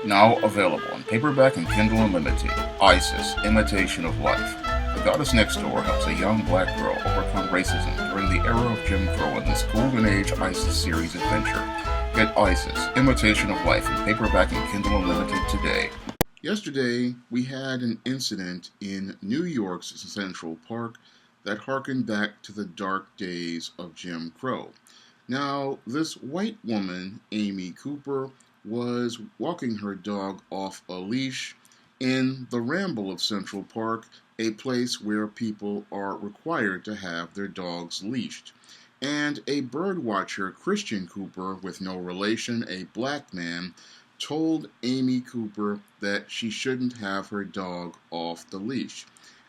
Now available in paperback and Kindle Unlimited, Isis, Imitation of Life. The Goddess Next Door helps a young black girl overcome racism during the era of Jim Crow in this Golden Age Isis series adventure. Get Isis, Imitation of Life in paperback and Kindle Unlimited today. Yesterday, we had an incident in New York's Central Park that harkened back to the dark days of Jim Crow. Now, this white woman, Amy Cooper, was walking her dog off a leash in the Ramble of Central Park, a place where people are required to have their dogs leashed. And a bird watcher, Christian Cooper, with no relation, a black man, told Amy Cooper that she shouldn't have her dog off the leash.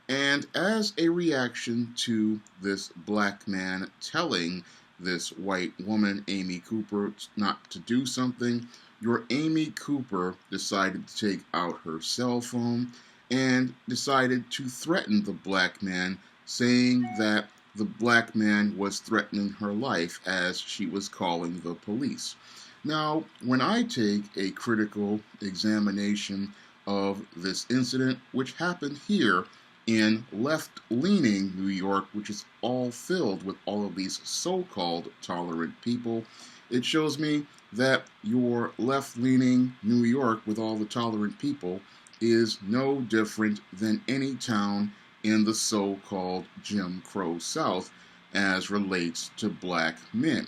And as a reaction to this black man telling this white woman, Amy Cooper, not to do something, your Amy Cooper decided to take out her cell phone and decided to threaten the black man, saying that the black man was threatening her life as she was calling the police. Now, when I take a critical examination of this incident, which happened here in left-leaning New York, which is all filled with all of these so-called tolerant people, it shows me that your left-leaning New York with all the tolerant people is no different than any town in the so-called Jim Crow South as relates to black men.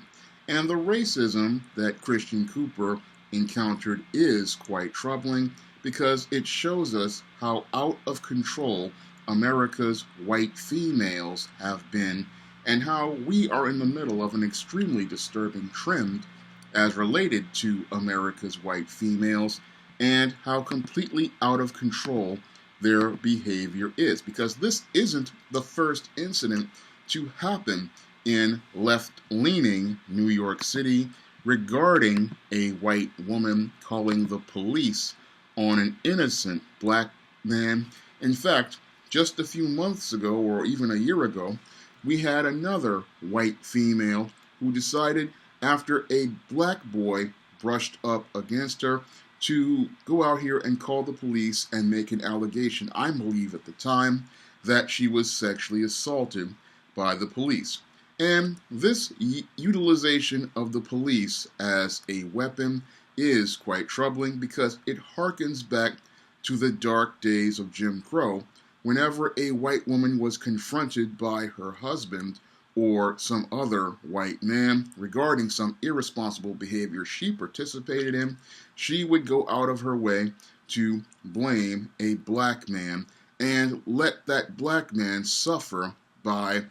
And the racism that Christian Cooper encountered is quite troubling because it shows us how out of control America's white females have been and how we are in the middle of an extremely disturbing trend as related to America's white females and how completely out of control their behavior is. Because this isn't the first incident to happen in left-leaning New York City regarding a white woman calling the police on an innocent black man. In fact, just a few months ago, or even a year ago, we had another white female who decided, after a black boy brushed up against her, to go out here and call the police and make an allegation, I believe at the time, that she was sexually assaulted by the police. And this utilization of the police as a weapon is quite troubling because it harkens back to the dark days of Jim Crow, whenever a white woman was confronted by her husband or some other white man regarding some irresponsible behavior she participated in, she would go out of her way to blame a black man and let that black man suffer by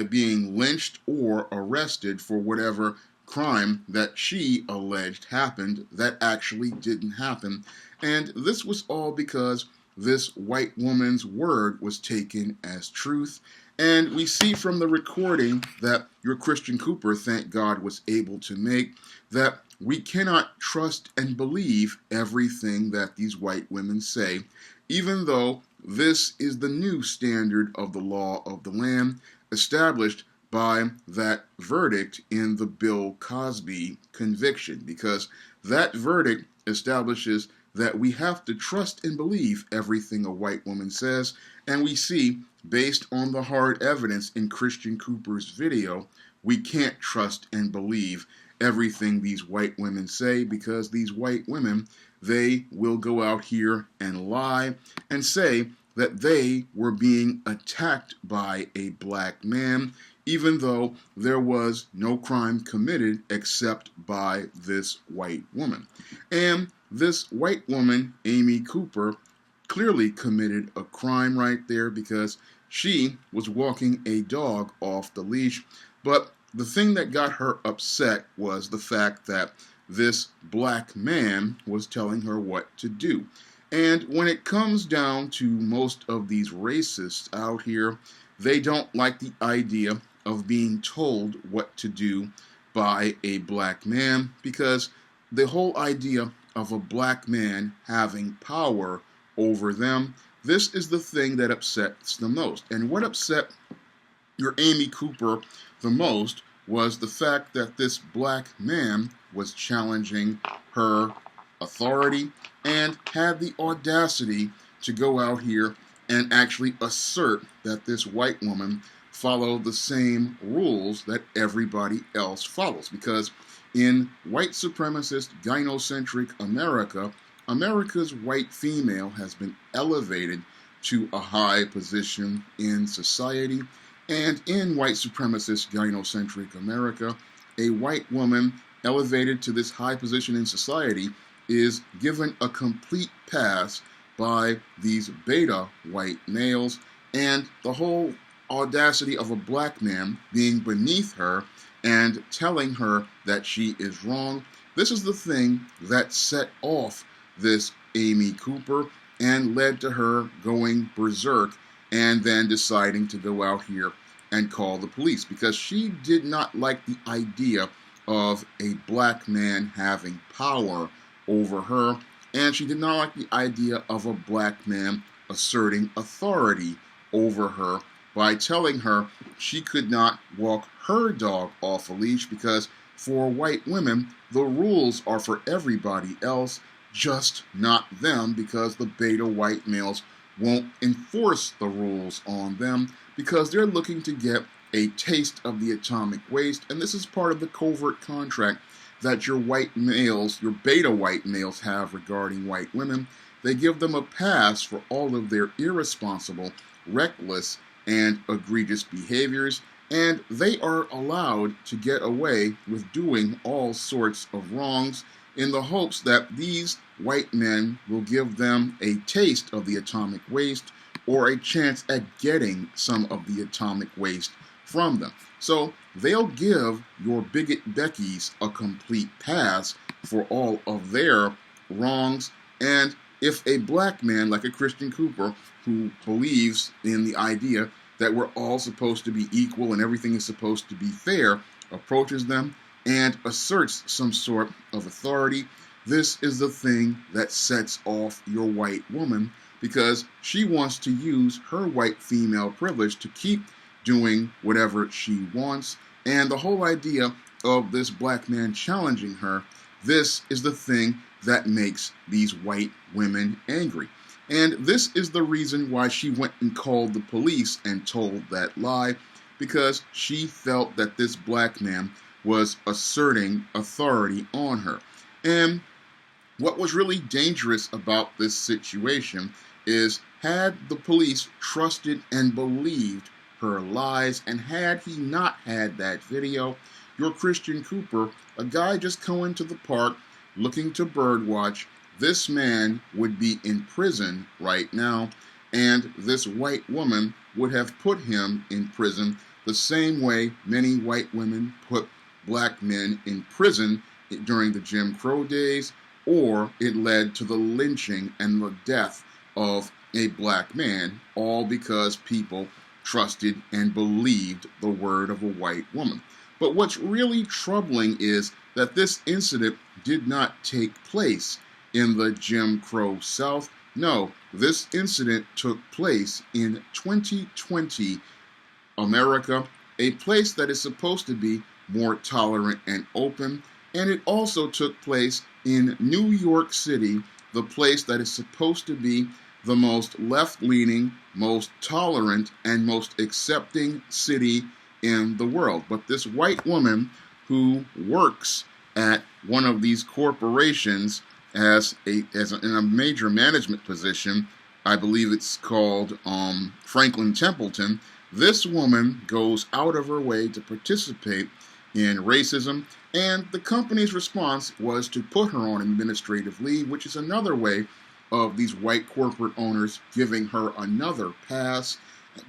being lynched or arrested for whatever crime that she alleged happened that actually didn't happen. And this was all because this white woman's word was taken as truth. And we see from the recording that your Christian Cooper, thank God, was able to make, that we cannot trust and believe everything that these white women say, even though this is the new standard of the law of the land established by that verdict in the Bill Cosby conviction, because that verdict establishes that we have to trust and believe everything a white woman says, and we see, based on the hard evidence in Christian Cooper's video, we can't trust and believe everything these white women say, because these white women, they will go out here and lie and say that they were being attacked by a black man, even though there was no crime committed except by this white woman. And this white woman, Amy Cooper, clearly committed a crime right there because she was walking a dog off the leash. But the thing that got her upset was the fact that this black man was telling her what to do. And when it comes down to most of these racists out here, they don't like the idea of being told what to do by a black man, because the whole idea of a black man having power over them, this is the thing that upsets the most. And what upset your Amy Cooper the most was the fact that this black man was challenging her authority and had the audacity to go out here and actually assert that this white woman followed the same rules that everybody else follows. Because in white supremacist, gynocentric America, America's white female has been elevated to a high position in society. And in white supremacist, gynocentric America, a white woman elevated to this high position in society is given a complete pass by these beta white males, and the whole audacity of a black man being beneath her and telling her that she is wrong. This is the thing that set off this Amy Cooper and led to her going berserk and then deciding to go out here and call the police, because she did not like the idea of a black man having power over her, and she did not like the idea of a black man asserting authority over her by telling her she could not walk her dog off a leash, because for white women, the rules are for everybody else, just not them, because the beta white males won't enforce the rules on them because they're looking to get a taste of the atomic waste. And this is part of the covert contract that your white males, your beta white males, have regarding white women. They give them a pass for all of their irresponsible, reckless, and egregious behaviors, and they are allowed to get away with doing all sorts of wrongs in the hopes that these white men will give them a taste of the atomic waste or a chance at getting some of the atomic waste from them. So they'll give your bigot Beckys a complete pass for all of their wrongs. And if a black man like a Christian Cooper, who believes in the idea that we're all supposed to be equal and everything is supposed to be fair, approaches them and asserts some sort of authority, this is the thing that sets off your white woman, because she wants to use her white female privilege to keep doing whatever she wants. And the whole idea of this black man challenging her, this is the thing that makes these white women angry. And this is the reason why she went and called the police and told that lie, because she felt that this black man was asserting authority on her. And what was really dangerous about this situation is, had the police trusted and believed her lies, and had he not had that video, your Christian Cooper, a guy just going to the park looking to birdwatch, this man would be in prison right now, and this white woman would have put him in prison the same way many white women put black men in prison during the Jim Crow days, or it led to the lynching and the death of a black man, all because people trusted and believed the word of a white woman. But what's really troubling is that this incident did not take place in the Jim Crow South. No, this incident took place in 2020 America, a place that is supposed to be more tolerant and open. And it also took place in New York City, the place that is supposed to be the most left-leaning, most tolerant, and most accepting city in the world. But this white woman who works at one of these corporations in a major management position, I believe it's called Franklin Templeton, this woman goes out of her way to participate in racism, and the company's response was to put her on administrative leave, which is another way of these white corporate owners giving her another pass,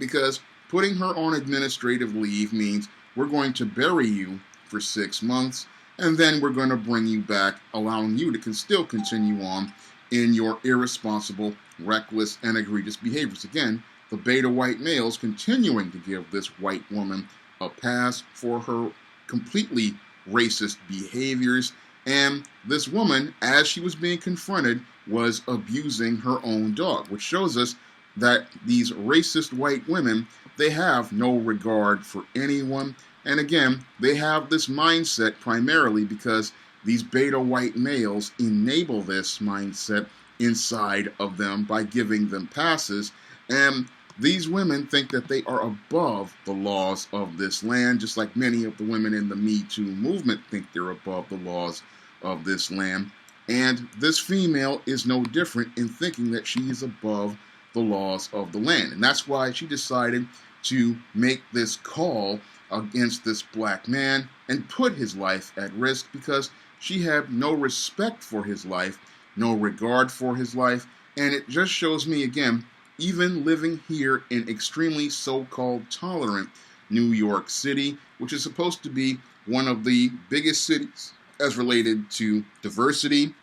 because putting her on administrative leave means we're going to bury you for 6 months, and then we're going to bring you back, allowing you to still continue on in your irresponsible, reckless, and egregious behaviors. Again, the beta white males continuing to give this white woman a pass for her completely racist behaviors. And this woman, as she was being confronted, was abusing her own dog, which shows us that these racist white women, they have no regard for anyone. And again, they have this mindset primarily because these beta white males enable this mindset inside of them by giving them passes. And these women think that they are above the laws of this land, just like many of the women in the Me Too movement think they're above the laws of this land. And this female is no different in thinking that she is above the laws of the land. And that's why she decided to make this call against this black man and put his life at risk, because she had no respect for his life, no regard for his life. And it just shows me again, even living here in extremely so-called tolerant New York City, which is supposed to be one of the biggest cities as related to diversity,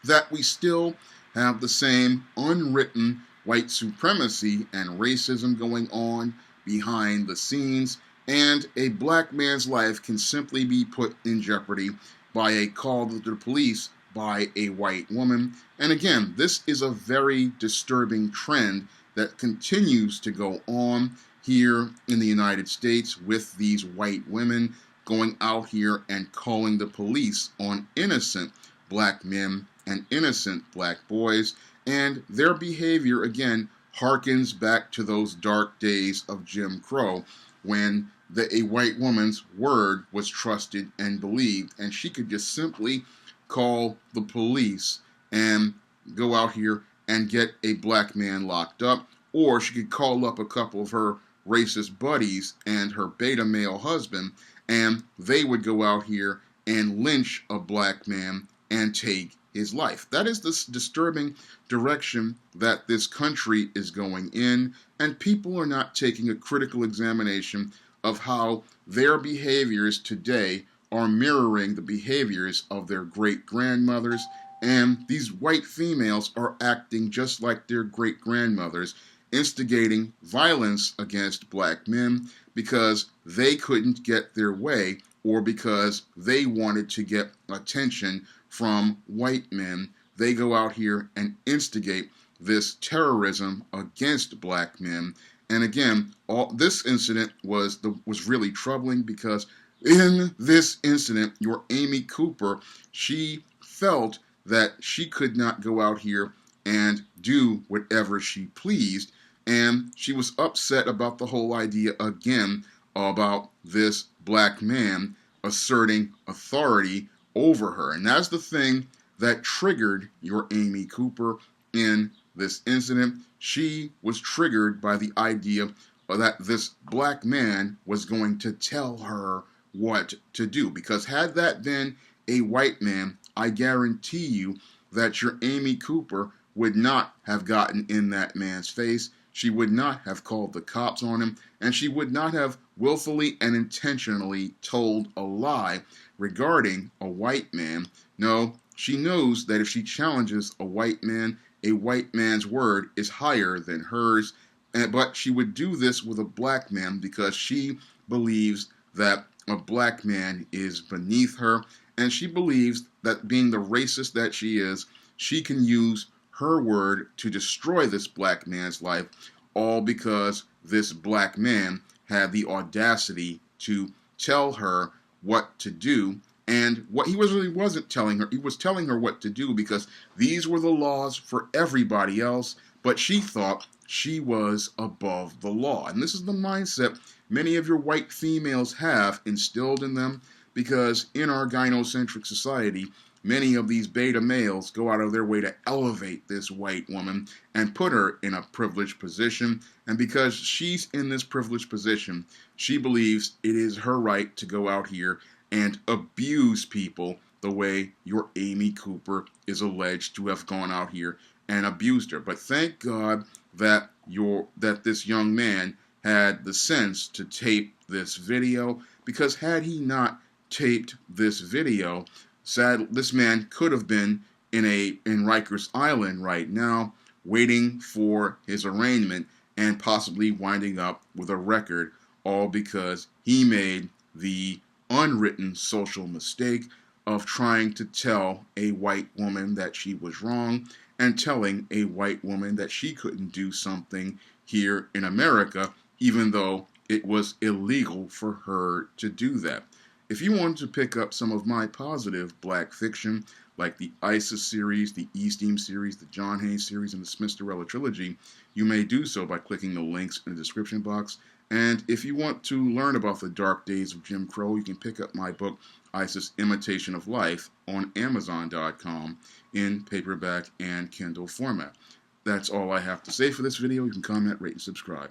that we still have the same unwritten white supremacy and racism going on behind the scenes, and a black man's life can simply be put in jeopardy by a call to the police by a white woman. And again, this is a very disturbing trend that continues to go on here in the United States, with these white women going out here and calling the police on innocent black men and innocent black boys. And their behavior, again, harkens back to those dark days of Jim Crow, when a white woman's word was trusted and believed, and she could just simply call the police and go out here and get a black man locked up, or she could call up a couple of her racist buddies and her beta male husband, and they would go out here and lynch a black man and take his life. That is the disturbing direction that this country is going in, and people are not taking a critical examination of how their behaviors today are mirroring the behaviors of their great-grandmothers, and these white females are acting just like their great-grandmothers, instigating violence against black men because they couldn't get their way, or because they wanted to get attention from white men. They go out here and instigate this terrorism against black men. And again, this incident was really troubling, because in this incident, your Amy Cooper, she felt that she could not go out here and do whatever she pleased, and she was upset about the whole idea again about this black man asserting authority over her. And that's the thing that triggered your Amy Cooper in this incident. She was triggered by the idea that this black man was going to tell her what to do. Because had that been a white man, I guarantee you that your Amy Cooper would not have gotten in that man's face. She would not have called the cops on him, and she would not have willfully and intentionally told a lie regarding a white man. No, she knows that if she challenges a white man's word is higher than hers, but she would do this with a black man because she believes that a black man is beneath her, and she believes that, being the racist that she is, she can use her word to destroy this black man's life, all because this black man had the audacity to tell her what to do. And what he really wasn't telling her, he was telling her what to do because these were the laws for everybody else, but she thought she was above the law. And this is the mindset many of your white females have instilled in them, because in our gynocentric society, many of these beta males go out of their way to elevate this white woman and put her in a privileged position. And because she's in this privileged position, she believes it is her right to go out here and abuse people the way your Amy Cooper is alleged to have gone out here and abused her. But thank God that this young man had the sense to tape this video, because had he not taped this video, this man could have been in Rikers Island right now, waiting for his arraignment and possibly winding up with a record, all because he made the unwritten social mistake of trying to tell a white woman that she was wrong, and telling a white woman that she couldn't do something here in America, even though it was illegal for her to do that. If you want to pick up some of my positive black fiction, like the ISIS series, the E-Steam series, the John Hayes series, and the Smith-Dorrella trilogy, you may do so by clicking the links in the description box. And if you want to learn about the dark days of Jim Crow, you can pick up my book, ISIS Imitation of Life, on Amazon.com in paperback and Kindle format. That's all I have to say for this video. You can comment, rate, and subscribe.